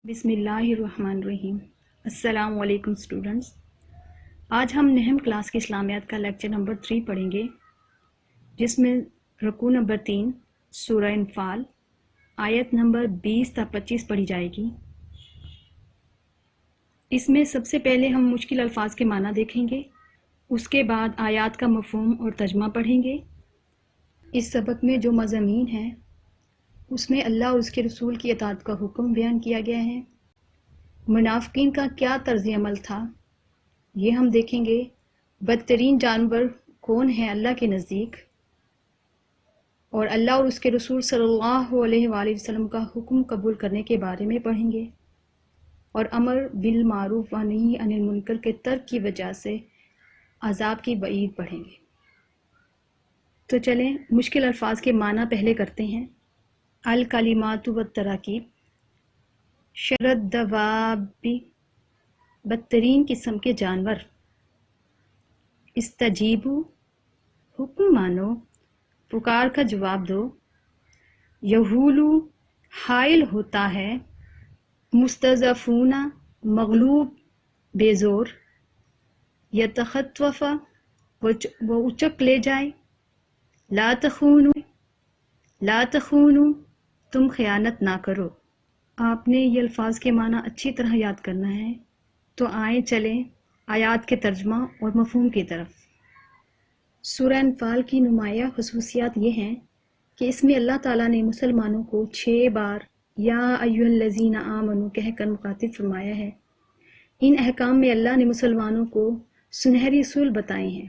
بسم اللہ الرحمن الرحیم۔ السلام علیکم اسٹوڈنٹس، آج ہم نہم کلاس کی اسلامیات کا لیکچر نمبر 3 پڑھیں گے، جس میں رکوع نمبر 3 سورہ انفال آیت نمبر 20 تا 25 پڑھی جائے گی۔ اس میں سب سے پہلے ہم مشکل الفاظ کے معنی دیکھیں گے، اس کے بعد آیات کا مفہوم اور ترجمہ پڑھیں گے۔ اس سبق میں جو مضامین ہیں اس میں اللہ اور اس کے رسول کی اطاعت کا حکم بیان کیا گیا ہے۔ منافقین کا کیا طرز عمل تھا یہ ہم دیکھیں گے۔ بدترین جانور کون ہے اللہ کے نزدیک، اور اللہ اور اس کے رسول صلی اللہ علیہ وآلہ وسلم کا حکم قبول کرنے کے بارے میں پڑھیں گے، اور امر بالمعروف و نہی عن المنکر کے ترک کی وجہ سے عذاب کی وعید پڑھیں گے۔ تو چلیں مشکل الفاظ کے معنی پہلے کرتے ہیں۔ الکلمات والتراکیب، شر الدواب، بدترین قسم کے جانور، استجیبو، حکم مانو، پکار کا جواب دو، یہولو، حائل ہوتا ہے، مستضعفون، مغلوب بے زور، یتخطف، وہ اچک لے جائے، لا تخونو، تم خیانت نہ کرو۔ آپ نے یہ الفاظ کے معنی اچھی طرح یاد کرنا ہے، تو آئیں چلیں آیات کے ترجمہ اور مفہوم کی طرف۔ سورہ انفال کی نمایاں خصوصیات یہ ہیں کہ اس میں اللہ تعالیٰ نے مسلمانوں کو 6 بار یا ایھا الذین آمنوا کہہ کر مخاطب فرمایا ہے۔ ان احکام میں اللہ نے مسلمانوں کو سنہری اصول بتائے ہیں۔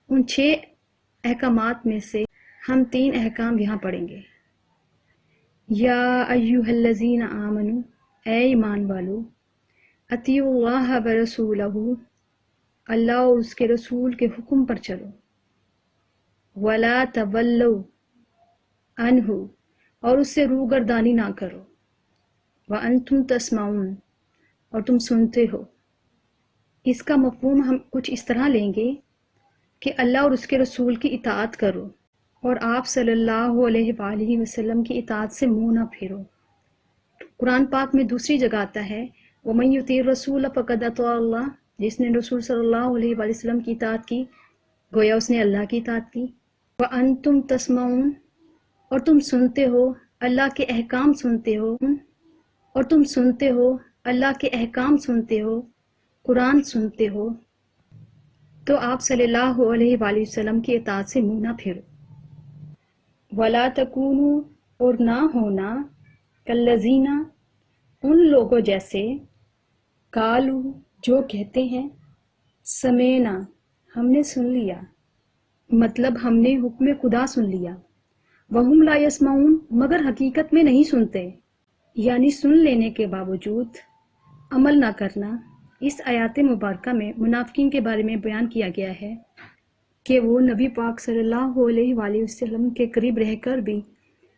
ان 6 احکامات میں سے ہم 3 احکام یہاں پڑھیں گے۔ یا ایھا الذین آمنوا، اے ایمان والو، اطیعوا اللہ ورسولہ، اللہ اور اس کے رسول کے حکم پر چلو، ولا تولوا عنہ، اور اس سے روگردانی نہ کرو، وانتم تسمعون، اور تم سنتے ہو۔ اس کا مفہوم ہم کچھ اس طرح لیں گے کہ اللہ اور اس کے رسول کی اطاعت کرو، اور آپ صلی اللہ علیہ وآلہ وسلم کی اطاعت سے منہ نہ پھیرو۔ قرآن پاک میں دوسری جگہ آتا ہے وَمَن يُطِعِ الرَّسُولَ فَقَدْ أَطَاعَ اللَّهَ، جس نے رسول صلی اللہ علیہ وآلہ وسلم کی اطاعت کی گویا اس نے اللہ کی اطاعت کی۔ وَأَنْتُمْ تَسْمَعُونَ، اور تم سنتے ہو، اللہ کے احکام سنتے ہو، اور تم سنتے ہو، اللہ کے احکام سنتے ہو، قرآن سنتے ہو، تو آپ صلی اللہ علیہ وآلہ وسلم کی اطاعت سے منہ نہ پھیرو۔ وَلَا تَكُونُوا، اور نہ ہونا، کالذین، ان لوگوں جیسے، قالوا، جو کہتے ہیں، سمینا، ہم نے سن لیا، مطلب ہم نے حکم خدا سن لیا، وہم لا یسمعون، مگر حقیقت میں نہیں سنتے، یعنی سن لینے کے باوجود عمل نہ کرنا۔ اس آیات مبارکہ میں منافقین کے بارے میں بیان کیا گیا ہے کہ وہ نبی پاک صلی اللہ علیہ وآلہ وسلم کے قریب رہ کر بھی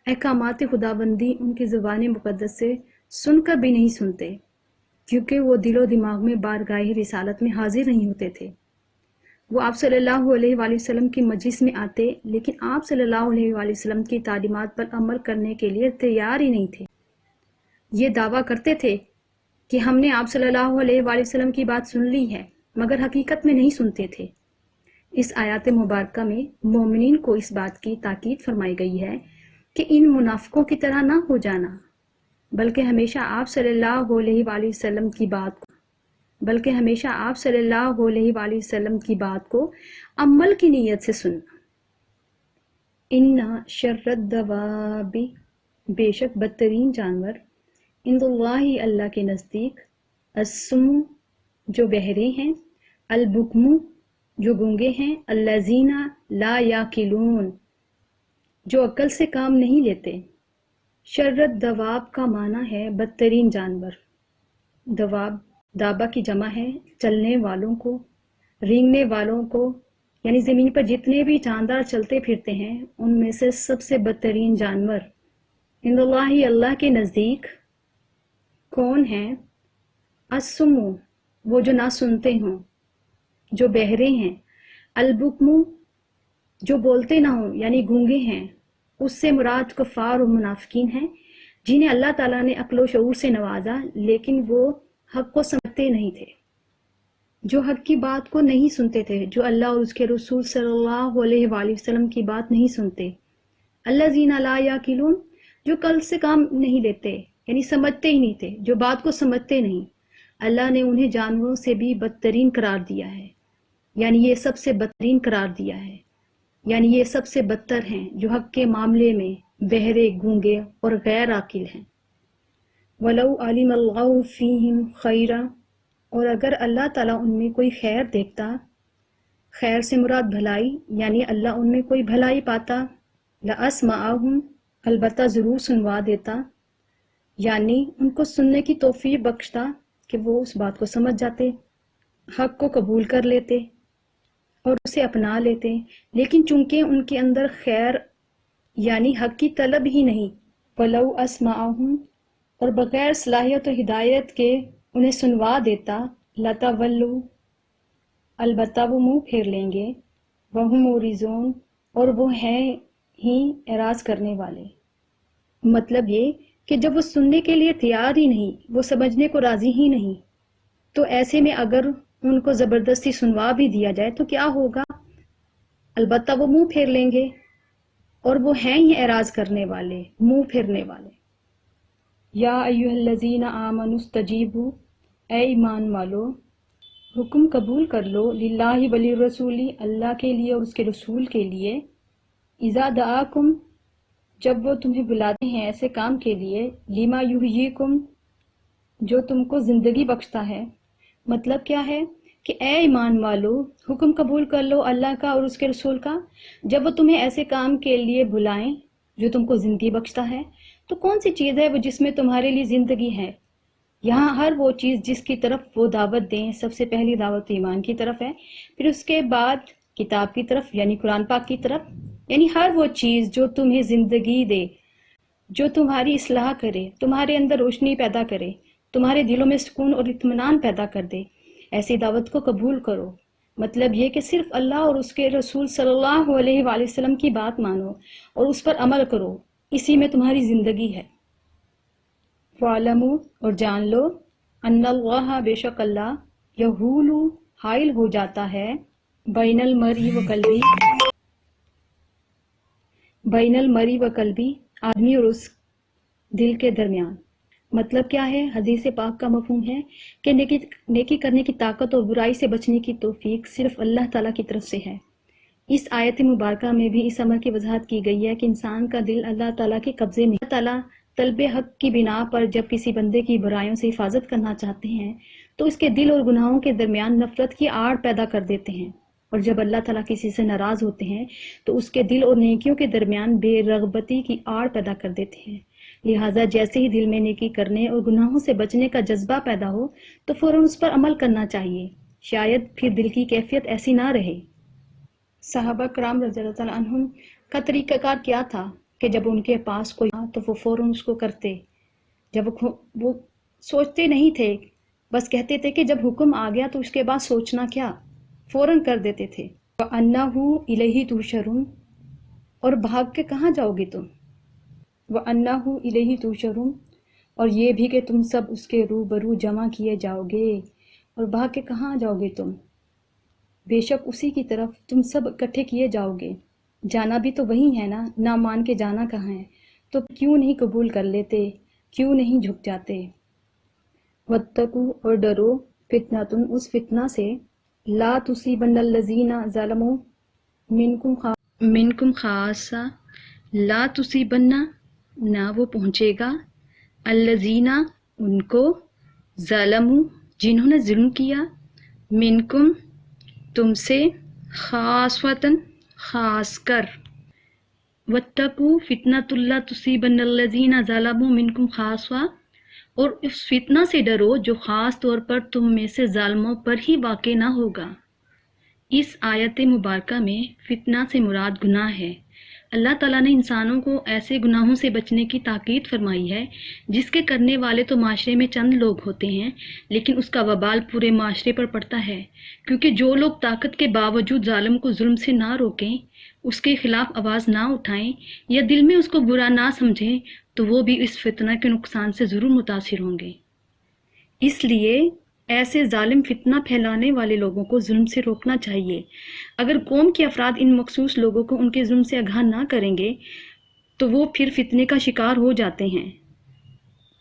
احکامات خداوندی ان کی زبان مقدس سے سن کر بھی نہیں سنتے، کیونکہ وہ دل و دماغ میں بارگاہ رسالت میں حاضر نہیں ہوتے تھے۔ وہ آپ صلی اللہ علیہ وآلہ وسلم کی مجلس میں آتے، لیکن آپ صلی اللہ علیہ وآلہ وسلم کی تعلیمات پر عمل کرنے کے لیے تیار ہی نہیں تھے۔ یہ دعویٰ کرتے تھے کہ ہم نے آپ صلی اللہ علیہ وآلہ وسلم کی بات سن لی ہے، مگر حقیقت میں نہیں سنتے تھے۔ اس آیات مبارکہ میں مومنین کو اس بات کی تاکید فرمائی گئی ہے کہ ان منافقوں کی طرح نہ ہو جانا، بلکہ ہمیشہ آپ صلی اللہ علیہ وآلہ وسلم کی بات کو عمل کی نیت سے سننا۔ ان شر الدواب، بے شک بدترین جانور، عند اللہ، اللہ کے نزدیک، الصم، جو بہرے ہیں، البکم، جو گونگے ہیں، الذین لا یعقلون، جو عقل سے کام نہیں لیتے۔ شر الدواب کا معنی ہے بدترین جانور۔ دواب دابہ کی جمع ہے، چلنے والوں کو، رینگنے والوں کو، یعنی زمین پر جتنے بھی جاندار چلتے پھرتے ہیں ان میں سے سب سے بدترین جانور عند اللہ، اللہ کے نزدیک کون ہیں؟ الصم، وہ جو نہ سنتے ہوں، جو بہرے ہیں، البکم، جو بولتے نہ ہوں یعنی گونگے ہیں۔ اس سے مراد کفار و منافقین ہیں جنہیں اللہ تعالیٰ نے عقل و شعور سے نوازا لیکن وہ حق کو سمجھتے نہیں تھے، جو حق کی بات کو نہیں سنتے تھے، جو اللہ اور اس کے رسول صلی اللہ علیہ وآلہ وسلم کی بات نہیں سنتے۔ الذین لا یعقلون، جو کل سے کام نہیں لیتے، یعنی سمجھتے ہی نہیں تھے، جو بات کو سمجھتے نہیں۔ اللہ نے انہیں جانوروں سے بھی بدترین قرار دیا ہے، یعنی یہ سب سے بدترین قرار دیا ہے، یعنی یہ سب سے بدتر ہیں جو حق کے معاملے میں بہرے، گونگے اور غیر عاقل ہیں۔ وَلَوْ عَلِمَ اللَّهُ فِيهِمْ خَيْرًا، اور اگر اللہ تعالیٰ ان میں کوئی خیر دیکھتا، خیر سے مراد بھلائی، یعنی اللہ ان میں کوئی بھلائی پاتا، لَأَسْمَعَهُمْ، البتہ ضرور سنوا دیتا، یعنی ان کو سننے کی توفیق بخشتا کہ وہ اس بات کو سمجھ جاتے، حق کو قبول کر لیتے اور اسے اپنا لیتے، لیکن چونکہ ان کے اندر خیر یعنی حق کی طلب ہی نہیں، وَلَوْ أَسْمَعَهُمْ، اور بغیر صلاحیت و ہدایت کے انہیں سنوا دیتا، لَتَوَلُّوا، البتہ وہ منہ پھیر لیں گے، وَهُمْ مُعْرِضُونَ، اور وہ ہیں ہی اعراض کرنے والے۔ مطلب یہ کہ جب وہ سننے کے لیے تیار ہی نہیں، وہ سمجھنے کو راضی ہی نہیں، تو ایسے میں اگر ان کو زبردستی سنوا بھی دیا جائے تو کیا ہوگا؟ البتہ وہ منہ پھیر لیں گے، اور وہ ہیں ہی اعراض کرنے والے، منہ پھیرنے والے۔ یا ایھا الذین آمنوا استجیبوا، اے ایمان والو حکم قبول کر لو، للہ وللرسول، اللہ کے لیے اور اس کے رسول کے لیے، اذا دعاکم، جب وہ تمہیں بلاتے ہیں ایسے کام کے لیے، لما یحییکم، جو تم کو زندگی بخشتا ہے۔ مطلب کیا ہے کہ اے ایمان والو حکم قبول کر لو اللہ کا اور اس کے رسول کا، جب وہ تمہیں ایسے کام کے لیے بلائیں جو تم کو زندگی بخشتا ہے۔ تو کون سی چیز ہے وہ جس میں تمہارے لیے زندگی ہے؟ یہاں ہر وہ چیز جس کی طرف وہ دعوت دیں، سب سے پہلی دعوت ایمان کی طرف ہے، پھر اس کے بعد کتاب کی طرف یعنی قرآن پاک کی طرف، یعنی ہر وہ چیز جو تمہیں زندگی دے، جو تمہاری اصلاح کرے، تمہارے اندر روشنی پیدا کرے، تمہارے دلوں میں سکون اور اطمینان پیدا کر دے، ایسی دعوت کو قبول کرو۔ مطلب یہ کہ صرف اللہ اور اس کے رسول صلی اللہ علیہ وآلہ وسلم کی بات مانو اور اس پر عمل کرو، اسی میں تمہاری زندگی ہے۔ وَاعْلَمُوا، اور جان لو، ان اللہ، بے شک اللہ، یحول، حائل ہو جاتا ہے، بین المرء و قلبی، بین المرء و قلبی، آدمی اور اس دل کے درمیان۔ مطلب کیا ہے؟ حدیث پاک کا مفہوم ہے کہ نیکی کرنے کی طاقت اور برائی سے بچنے کی توفیق صرف اللہ تعالیٰ کی طرف سے ہے۔ اس آیت مبارکہ میں بھی اس امر کی وضاحت کی گئی ہے کہ انسان کا دل اللہ تعالیٰ کے قبضے میں۔ اللہ تعالیٰ طلب حق کی بنا پر جب کسی بندے کی برائیوں سے حفاظت کرنا چاہتے ہیں تو اس کے دل اور گناہوں کے درمیان نفرت کی آڑ پیدا کر دیتے ہیں، اور جب اللہ تعالیٰ کسی سے ناراض ہوتے ہیں تو اس کے دل اور نیکیوں کے درمیان بے رغبتی کی آڑ پیدا کر دیتے ہیں۔ لہٰذا جیسے ہی دل میں نیکی کرنے اور گناہوں سے بچنے کا جذبہ پیدا ہو تو فوراً اس پر عمل کرنا چاہیے، شاید پھر دل کی کیفیت ایسی نہ رہے۔ صحابہ کرام رضی اللہ تعالیٰ عنہم کا طریقہ کار کیا تھا کہ جب ان کے پاس کوئی تو وہ فوراً اس کو کرتے، جب وہ سوچتے نہیں تھے، بس کہتے تھے کہ جب حکم آ گیا تو اس کے بعد سوچنا کیا، فوراً کر دیتے تھے۔ وَأَنَّهُ إِلَيْهِ تُحْشَرُونَ، اور بھاگ کے کہاں جاؤ گے تم؟ وَأَنَّهُ إِلَيْهِ تُحْشَرُونَ، اور یہ بھی کہ تم سب اس کے روبرو جمع کیے جاؤ گے، اور بھاگ کے کہاں جاؤ گے تم؟ بے شک اسی کی طرف تم سب اکٹھے کیے جاؤ گے، جانا بھی تو وہی ہے نا، نہ مان کے جانا کہاں ہے؟ تو کیوں نہیں قبول کر لیتے، کیوں نہیں جھک جاتے؟ وَاتَّقُوا، اور ڈرو، فِتْنَةٌ، اس فتنہ سے، لَا تُصِيبَنَّ الَّذِينَ ظَلَمُوا مِنْكُمْ خَاصَّةً، لَا تُصِيبَنَّ، نہ وہ پہنچے گا، الَّذِينَ، ان کو، ظَلَمُوا، جنہوں نے ظلم کیا، مِنْكُمْ، تم سے، خَاصَّةً، خاص کر۔ وَاتَّقُوا فِتْنَةً لَا تُصِيبَنَّ الَّذِينَ ظَلَمُوا مِنْكُمْ خَاصَّةً، اور اس فتنہ سے ڈرو جو خاص طور پر تم میں سے ظالموں پر ہی واقع نہ ہوگا۔ اس آیت مبارکہ میں فتنہ سے مراد گناہ ہے۔ اللہ تعالیٰ نے انسانوں کو ایسے گناہوں سے بچنے کی تاکید فرمائی ہے جس کے کرنے والے تو معاشرے میں چند لوگ ہوتے ہیں، لیکن اس کا وبال پورے معاشرے پر پڑتا ہے، کیونکہ جو لوگ طاقت کے باوجود ظالم کو ظلم سے نہ روکیں، اس کے خلاف آواز نہ اٹھائیں یا دل میں اس کو برا نہ سمجھیں تو وہ بھی اس فتنہ کے نقصان سے ضرور متاثر ہوں گے۔ اس لیے ایسے ظالم فتنہ پھیلانے والے لوگوں کو ظلم سے روکنا چاہیے۔ اگر قوم کے افراد ان مخصوص لوگوں کو ان کے ظلم سے آگاہ نہ کریں گے تو وہ پھر فتنے کا شکار ہو جاتے ہیں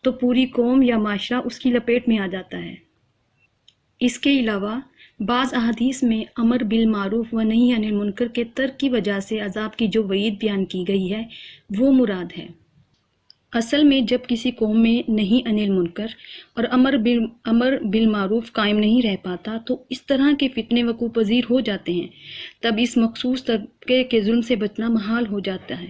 تو پوری قوم یا معاشرہ اس کی لپیٹ میں آ جاتا ہے۔ اس کے علاوہ بعض احادیث میں امر بالمعروف و نہی عن المنکر کے ترک کی وجہ سے عذاب کی جو وعید بیان کی گئی ہے وہ مراد ہے۔ اصل میں جب کسی قوم میں نہی عن المنکر اور امر بالمعروف قائم نہیں رہ پاتا تو اس طرح کے فتنے وقوع پذیر ہو جاتے ہیں، تب اس مخصوص طبقے کے ظلم سے بچنا محال ہو جاتا ہے۔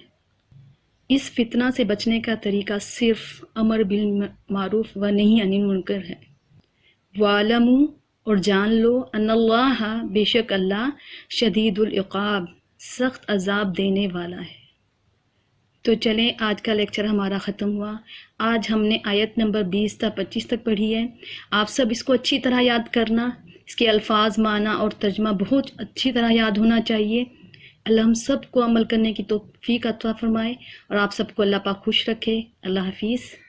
اس فتنہ سے بچنے کا طریقہ صرف امر بالمعروف و نہی عن المنکر ہے۔ وَاعْلَمُوا اور جان لو ان اللہ بے شک اللہ شدید العقاب سخت عذاب دینے والا ہے۔ تو چلیں آج کا لیکچر ہمارا ختم ہوا۔ آج ہم نے آیت نمبر 20 تا 25 تک پڑھی ہے۔ آپ سب اس کو اچھی طرح یاد کرنا، اس کے الفاظ، معنی اور ترجمہ بہت اچھی طرح یاد ہونا چاہیے۔ اللہ ہم سب کو عمل کرنے کی توفیق عطا فرمائے اور آپ سب کو اللہ پاک خوش رکھے۔ اللہ حافظ۔